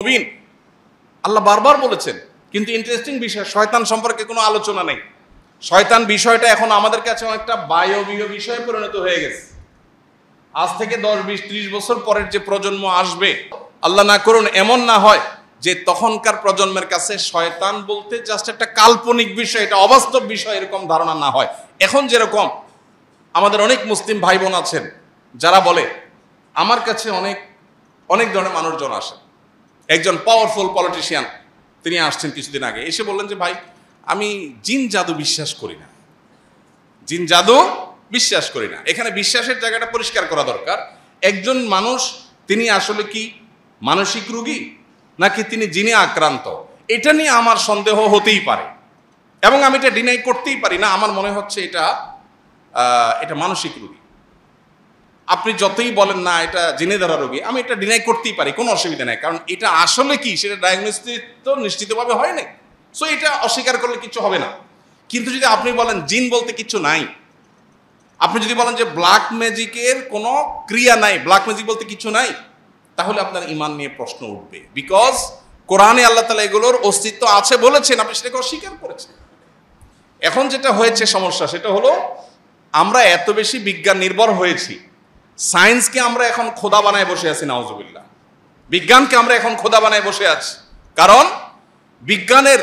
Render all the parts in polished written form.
মুবিন আল্লাহ বারবার বলেছেন, কিন্তু ইন্টারেস্টিং বিষয় শয়তান সম্পর্কে কোনো আলোচনা নেই। শয়তান বিষয়টা এখন আমাদের কাছে অনেকটা বায়বীয় বিষয়ে পরিণত হয়ে গেছে। আজ থেকে 10, 20, 30 বছর পরের যে প্রজন্ম আসবে, আল্লাহ না করুন এমন না হয় যে তখনকার প্রজন্মের কাছে শয়তান বলতে জাস্ট একটা কাল্পনিক বিষয়, এটা অবাস্তব বিষয়, এরকম ধারণা না হয়। এখন যেরকম আমাদের অনেক মুসলিম ভাই বোন আছেন যারা বলে, আমার কাছে অনেক ধরনের মানুষজন আসেন। একজন পাওয়ারফুল পলিটিশিয়ান তিনি আসছেন কিছুদিন আগে, এসে বললেন যে ভাই আমি জিন জাদু বিশ্বাস করি না, জিন জাদু বিশ্বাস করি না। এখানে বিশ্বাসের জায়গাটা পরিষ্কার করা দরকার। একজন মানুষ তিনি আসলে কি মানসিক রোগী নাকি তিনি জিনে আক্রান্ত, এটা নিয়ে আমার সন্দেহ হতেই পারে এবং আমি এটা ডিনাই করতেই পারি না। আমার মনে হচ্ছে এটা মানসিক রোগী। আপনি যতই বলেন না এটা জিনে ধরা রোগী, আমি এটা ডিনাই করতেই পারি, কোনো অসুবিধা নাই, কারণ এটা আসলে কি সেটা ডায়াগনোসিস তো নিশ্চিতভাবে হয় নাই। সো এটা অস্বীকার করলে কিছু হবে না। কিন্তু যদি আপনি বলেন জিন বলতে কিছু নাই, আপনি যদি বলেন যে ব্ল্যাক ম্যাজিকের কোনো ক্রিয়া নাই, ব্ল্যাক ম্যাজিক বলতে কিছু নাই, তাহলে আপনার ঈমান নিয়ে প্রশ্ন উঠবে। বিকজ কোরআনে আল্লাহ তাআলা এগুলোর অস্তিত্ব আছে বলেছেন, আপনি সেটাকে অস্বীকার করেছেন। এখন যেটা হয়েছে সমস্যা, সেটা হলো আমরা এত বেশি বিজ্ঞান নির্ভর হয়েছি, সায়েন্সকে আমরা এখন খোদা বানায় বসে আছি, নাউজুবিল্লাহ। বিজ্ঞানকে আমরা এখন খোদা বানায় বসে আছি, কারণ বিজ্ঞানের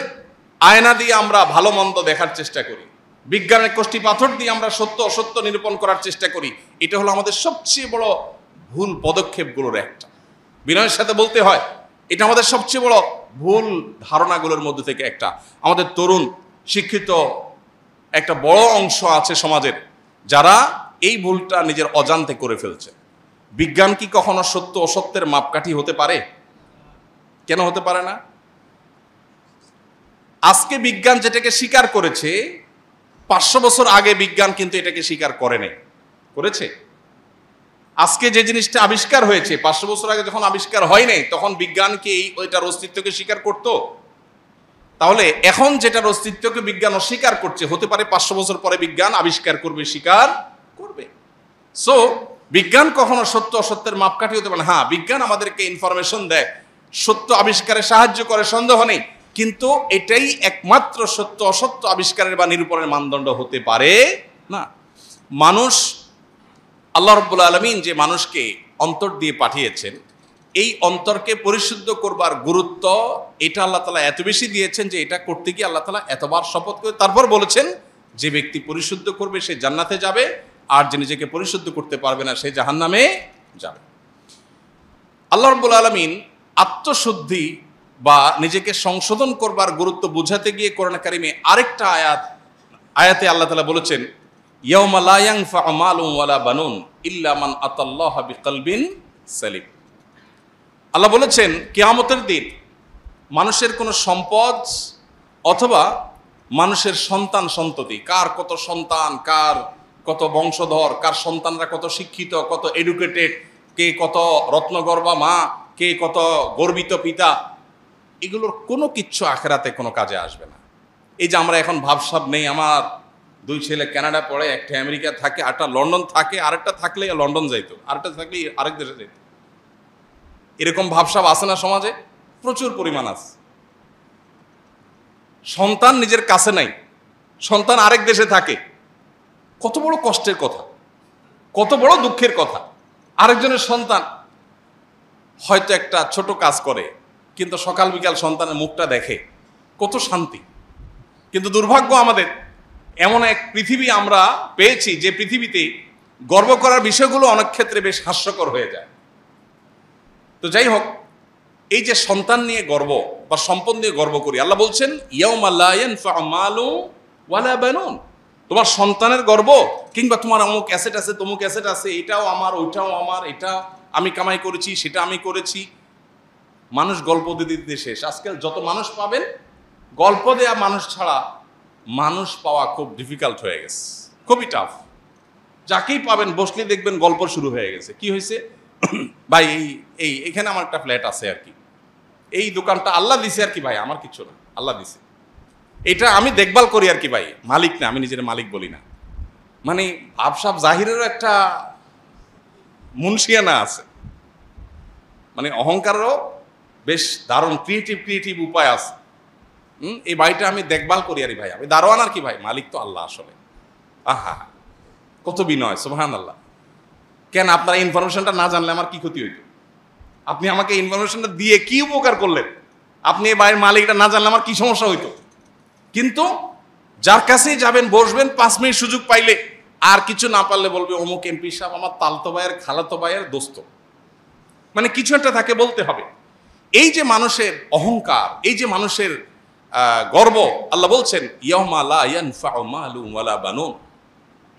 আয়না দিয়ে আমরা ভালো মন্দ দেখার চেষ্টা করি, বিজ্ঞানের কষ্টি পাথর দিয়ে আমরা সত্য অসত্য নিরূপণ করার চেষ্টা করি। এটা হলো আমাদের সবচেয়ে বড় ভুল পদক্ষেপগুলোর একটা। বিনয়ের সাথে বলতে হয়, এটা আমাদের সবচেয়ে বড় ভুল ধারণাগুলোর মধ্যে থেকে একটা। আমাদের তরুণ শিক্ষিত একটা বড় অংশ আছে সমাজের, যারা এই ভুলটা নিজের অজান্তে করে ফেলছে। বিজ্ঞান কি কখনো সত্য অসত্যের মাপকাঠি হতে পারে? কেন হতে পারে না? আজকে বিজ্ঞান যেটাকে স্বীকার করেছে, 500 বছর আগে বিজ্ঞান কিন্তু এটাকে স্বীকার করে নাই, করেছে? আজকে যে জিনিসটা আবিষ্কার হয়েছে 500 বছর আগে যখন আবিষ্কার হয় নাই, তখন বিজ্ঞান কি ওইটার অস্তিত্বকে স্বীকার করতো? তাহলে এখন যেটার অস্তিত্বকে বিজ্ঞান অস্বীকার করছে, হতে পারে 500 বছর পরে বিজ্ঞান আবিষ্কার করবে, স্বীকার করবে। সো বিজ্ঞান কখনো সত্য অসত্যের মাপকাঠি হতে পারে না। হ্যাঁ, বিজ্ঞান আমাদেরকে ইনফরমেশন দেয়, সত্য আবিষ্কারে সাহায্য করে, সন্দেহ নেই, কিন্তু এটাই একমাত্র সত্য অসত্য আবিষ্কারের বা নিরূপণের মানদণ্ড হতে পারে না। মানুষ, আল্লাহ রাব্বুল আলামিন যে মানুষকে অন্তর দিয়ে পাঠিয়েছেন, এই অন্তরকে পরিশুদ্ধ করবার গুরুত্ব এটা আল্লাহ তাআলা এত বেশি দিয়েছেন যে এটা করতে গিয়ে আল্লাহ তাআলা এতবার শপথ করে তারপর বলেছেন, যে ব্যক্তি পরিশুদ্ধ করবে সে জান্নাতে যাবে, আর যে নিজেকে পরিশুদ্ধ করতে পারবে না সে জাহান্নামে যাবে। আল্লাহ রাব্বুল আলামিন আত্মশুদ্ধি বা নিজেকে সংশোধন করবার গুরুত্ব বোঝাতে গিয়ে কোরআন কারিমে আরেকটা আয়াতে আল্লাহ তাআলা বলেছেন, ইয়াউমা লা ইয়ানফাউ মালুন ওয়ালা বানুন ইল্লা মান আতাল্লাহা বিকলবিন সালিম। আল্লাহ বলেছেন কিয়ামতের দিন মানুষের কোনো সম্পদ অথবা মানুষের সন্তান সন্ততি, কার কত সন্তান, কার কত বংশধর, কার সন্তানরা কত শিক্ষিত, কত এডুকেটেড, কে কত রত্নগর্ভা মা, কে কত গর্বিত পিতা, এগুলোর কোনো কিচ্ছু আখেরাতে কোনো কাজে আসবে না। এই যে আমরা এখন ভাবসাব নেই, আমার 2 ছেলে কানাডা পড়ে, একটা আমেরিকা থাকে, আরেকটা লন্ডন থাকে, আরেকটা থাকলে লন্ডন যাইতো, আরেকটা থাকলে আরেক দেশে যাইতো, এরকম ভাবসাব আছে না সমাজে? প্রচুর পরিমাণ আছে। সন্তান নিজের কাছে নাই, সন্তান আরেক দেশে থাকে, কত বড় কষ্টের কথা, কত বড় দুঃখের কথা। আরেকজনের সন্তান হয়তো একটা ছোট কাজ করে, কিন্তু সকাল বিকাল সন্তানের মুখটা দেখে, কত শান্তি। কিন্তু দুর্ভাগ্য আমাদের, এমন এক পৃথিবী আমরা পেয়েছি যে পৃথিবীতে গর্ব করার বিষয়গুলো অনেক ক্ষেত্রে বেশ হাস্যকর হয়ে যায়। তো যাই হোক, এই যে সন্তান নিয়ে গর্ব বা সম্পদ নিয়ে গর্ব করি, আল্লাহ বলছেন ইয়াউমা লা ইয়ানফাউ মালুন ওয়ালা বানুন, তোমার সন্তানের গর্ব কিংবা তোমার অমুক অ্যাসেট আছে, তমুক অ্যাসেট আছে, এটাও আমার, ওইটাও আমার, এটা আমি কামাই করেছি, সেটা আমি করেছি। মানুষ গল্প দিতে শেষ। আজকাল যত মানুষ পাবেন, গল্প দেয়া মানুষ ছাড়া মানুষ পাওয়া খুব ডিফিকাল্ট হয়ে গেছে, খুবই টাফ। যাকেই পাবেন বসলে দেখবেন গল্প শুরু হয়ে গেছে। কি হয়েছে ভাই, এইখানে আমার একটা ফ্ল্যাট আছে আর কি, এই দোকানটা আল্লাহ দিছে আর কি ভাই, আমার কিচ্ছু না, আল্লাহ দিছে, এটা আমি দেখভাল করি আর কি ভাই, মালিক না, আমি নিজের মালিক বলি না। মানে ভাবসাব জাহিরেরও একটা মুনশিয়ানা আছে, মানে অহংকারও বেশ দারুণ ক্রিয়েটিভ উপায় আছে। এই বাড়িটা আমি দেখভাল করি আরে ভাই, আমি দারোয়ান আর কি ভাই, মালিক তো আল্লাহ আসলে। আহা, কত বিনয়, সুবহানাল্লাহ। কেন আপনার ইনফরমেশনটা না জানলে আমার কি ক্ষতি হইতো? আপনি আমাকে ইনফরমেশনটা দিয়ে কি উপকার করলেন? আপনি এই বাড়ির মালিকটা না জানলে আমার কি সমস্যা হইতো? কিন্তু যার কাছেই যাবেন, বসবেন, 5 মিনিট সুযোগ পাইলে, আর কিছু না পারলে বলবে অমুক এমপি সাহেব আমার তালতো ভাইয়ের খালাতো ভাইয়ের দোস্ত। মানে কিছু একটা তাকে বলতে হবে। এই যে মানুষের অহংকার, এই যে মানুষের গর্ব, আল্লাহ বলছেন ইয়াউমা লা ইয়ানফাউ মালুন ওয়ালা বানুন।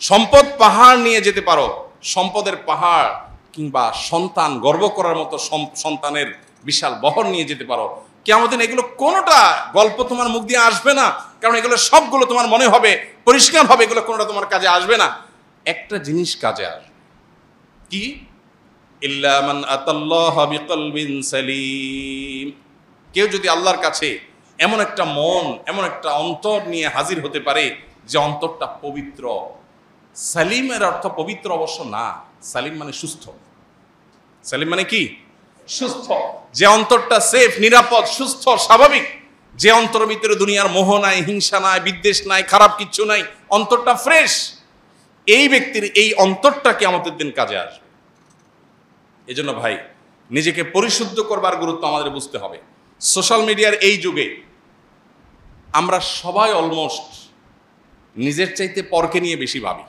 সম্পদ পাহাড় নিয়ে যেতে পারো, সম্পদের পাহাড় কিংবা সন্তান, গর্ব করার মতো সন্তানের বিশাল বহর নিয়ে যেতে পারো, কিয়ামতের দিন এগুলো কোনোটা গল্প তোমার মুখ দিয়ে আসবে না। কারণ এগুলো সবগুলো তোমার মনে হবে পরিষ্কার হবে, এগুলো কোনোটা তোমার কাজে আসবে না। একটা জিনিস কাজে আসবে, কি? ইল্লা মান আতাল্লাহা বিকলবিন সালিম। কেউ যদি আল্লাহর কাছে এমন একটা মন, এমন একটা অন্তর নিয়ে হাজির হতে পারে যে অন্তরটা পবিত্র। সালিমের অর্থ পবিত্র অবশ্য না, সালিম মানে সুস্থ। সালিম মানে কি? সুস্থ। যে অন্তরটা সেফ, নিরাপদ, সুস্থ, স্বাভাবিক, যে অন্তরের ভিতরে দুনিয়ার মোহ নাই, হিংসা নাই, বিদ্বেষ নাই, খারাপ কিচ্ছু নাই, অন্তরটা ফ্রেশ, এই ব্যক্তির এই অন্তরটা কিয়ামতের দিন কাজে আসবে। এজন্য ভাই, নিজেকে পরিশুদ্ধ করবার গুরুত্ব আমাদের বুঝতে হবে। সোশ্যাল মিডিয়ার এই যুগে আমরা সবাই অলমোস্ট নিজের চাইতে পরকে নিয়ে বেশি ভাবি।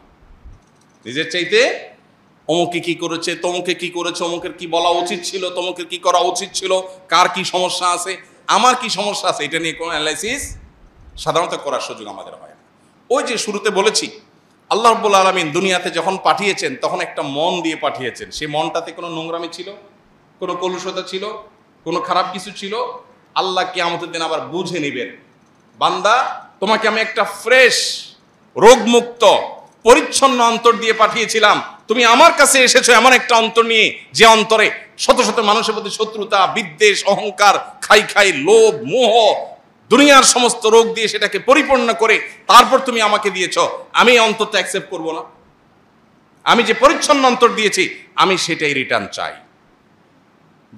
নিজের চাইতে অমুকে কি করেছে, তমুকে কি করেছে, অমুকের কি বলা উচিত ছিল, তমুকের কি করা উচিত ছিল, কার কি সমস্যা আছে, আমার কি সমস্যা আছে, এটা নিয়ে কোনো অ্যানালাইসিস সাধারণত করার সুযোগ আমাদের হয় না। ওই যে শুরুতে বলেছি, আল্লাহ রাব্বুল আলামিন দুনিয়াতে যখন পাঠিয়েছেন তখন একটা মন দিয়ে পাঠিয়েছেন। সেই মনটাতে কোনো নোংরামি ছিল, কোনো কলুষতা ছিল, কোনো খারাপ কিছু ছিল? আল্লাহ কিয়ামতের দিন আবার বুঝে নেবেন, বান্দা তোমাকে আমি একটা ফ্রেশ, রোগমুক্ত, পরিচ্ছন্ন অন্তর দিয়ে পাঠিয়েছিলাম, তুমি আমার কাছে এসেছো এমন একটা অন্তর নিয়ে যে অন্তরে শত শত মানুষের প্রতি শত্রুতা, বিদ্বেষ, অহংকার, খাই লোভ, মোহ, দুনিয়ার সমস্ত রোগ দিয়ে সেটাকে পরিপূর্ণ করে তারপর তুমি আমাকে দিয়েছো। আমি এই অন্তরটা অ্যাকসেপ্ট করবো না। আমি যে পরিচ্ছন্ন অন্তর দিয়েছি আমি সেটাই রিটার্ন চাই।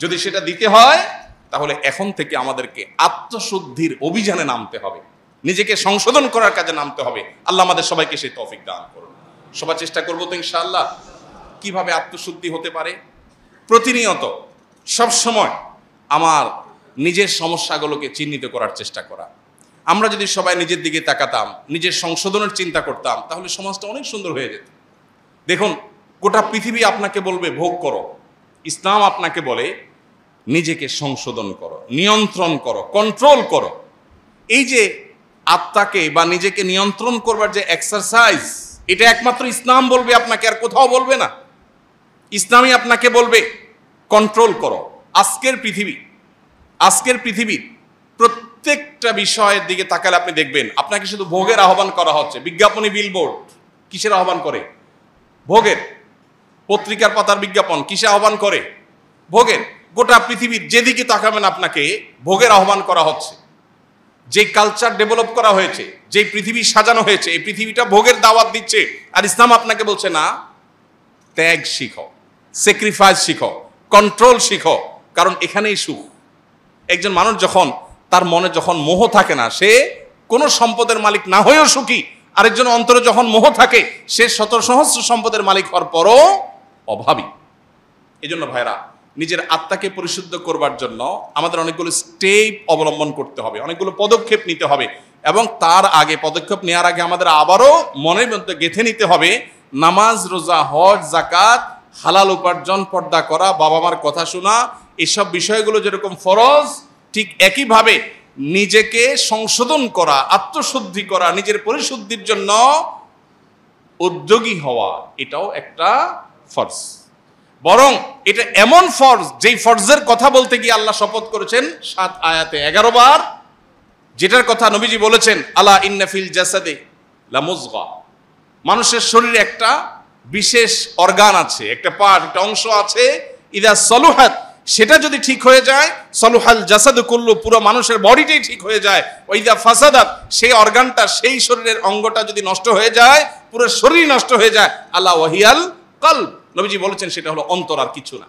যদি সেটা দিতে হয় তাহলে এখন থেকে আমাদেরকে আত্মশুদ্ধির অভিযানে নামতে হবে, নিজেকে সংশোধন করার কাজে নামতে হবে। আল্লাহ আমাদের সবাইকে সেই তৌফিক দান করুন। সবাই চেষ্টা করবো তো ইনশাআল্লাহ। কিভাবে আত্মশুদ্ধি হতে পারে? প্রতিনিয়ত সবসময় আমার নিজের সমস্যাগুলোকে চিহ্নিত করার চেষ্টা করা। আমরা যদি সবাই নিজের দিকে তাকাতাম, নিজের সংশোধনের চিন্তা করতাম, তাহলে সমাজটা অনেক সুন্দর হয়ে যেত। দেখুন, গোটা পৃথিবী আপনাকে বলবে ভোগ করো, ইসলাম আপনাকে বলে নিজেকে সংশোধন করো, নিয়ন্ত্রণ করো, কন্ট্রোল করো। এই যে আত্মাকে বা নিজেকে নিয়ন্ত্রণ করবার যে এক্সারসাইজ, এটা একমাত্র ইসলাম বলবে আপনাকে, আর কোথাও বলবে না। ইসলামই আপনাকে বলবে কন্ট্রোল করো। আজকের পৃথিবীর প্রত্যেকটা বিষয়ের দিকে তাকালে আপনি দেখবেন আপনাকে শুধু ভোগের আহ্বান করা হচ্ছে। বিজ্ঞাপনী বিলবোর্ড কিসের আহ্বান করে? ভোগের। পত্রিকার পাতার বিজ্ঞাপন কিসে আহ্বান করে? ভোগের। গোটা পৃথিবীর যেদিকে তাকাবেন আপনাকে ভোগের আহ্বান করা হচ্ছে। যে কালচার ডেভেলপ করা হয়েছে, যে পৃথিবী সাজানো হয়েছে, এই পৃথিবীটা ভোগের দাওয়াত দিচ্ছে। আর ইসলাম আপনাকে বলছে না, ত্যাগ শিখো, স্যাক্রিফাইস শিখো, কন্ট্রোল শিখো, কারণ এখানেই সুখ। একজন মানুষ যখন তার মনে যখন মোহ থাকে না, সে কোনো সম্পদের মালিক না হয়েও সুখী। আরেকজন অন্তরে যখন মোহ থাকে, সে শত সহস্র সম্পদের মালিক হওয়ার পরও অভাবী। এই জন্য ভাইরা, নিজের আত্মাকে পরিশুদ্ধ করবার জন্য আমাদের অনেকগুলো স্টেপ অবলম্বন করতে হবে, অনেকগুলো পদক্ষেপ নিতে হবে। এবং তার আগে, পদক্ষেপ নেওয়ার আগে আমাদের আবারও মনের মধ্যে গেঁথে নিতে হবে, নামাজ, রোজা, হজ, যাকাত, হালাল উপার্জন, পর্দা করা, বাবা মার কথা শোনা, এসব বিষয়গুলো যেরকম ফরজ, ঠিক একইভাবে নিজেকে সংশোধন করা, আত্মশুদ্ধি করা, নিজের পরিশুদ্ধির জন্য উদ্যোগী হওয়া, এটাও একটা ফরজ। বরং এটা এমন ফরজ, যেই ফরজের কথা বলতে গিয়ে আল্লাহ শপথ করেছেন 7 আয়াতে 11 বার, যেটার কথা নবীজি বলেছেন, আলা ইন্না ফিল জাসাদে লা মুযগা। মানুষের শরীরে একটা বিশেষ অর্গান আছে, একটা পার্ট, একটা অংশ আছে, ইদা সলুহাত, সেটা যদি ঠিক হয়ে যায়, সলুহাল জাসাদু কুল্লু, পুরো মানুষের বডিটাই ঠিক হয়ে যায়। ওইদা ফাসাদাত, সেই অর্গানটা, সেই শরীরের অঙ্গটা যদি নষ্ট হয়ে যায়, পুরো শরীর নষ্ট হয়ে যায়। আলা ওয়াহিয়াল কলব, নবীজি বলেছেন সেটা হলো অন্তর, আর কিছু না।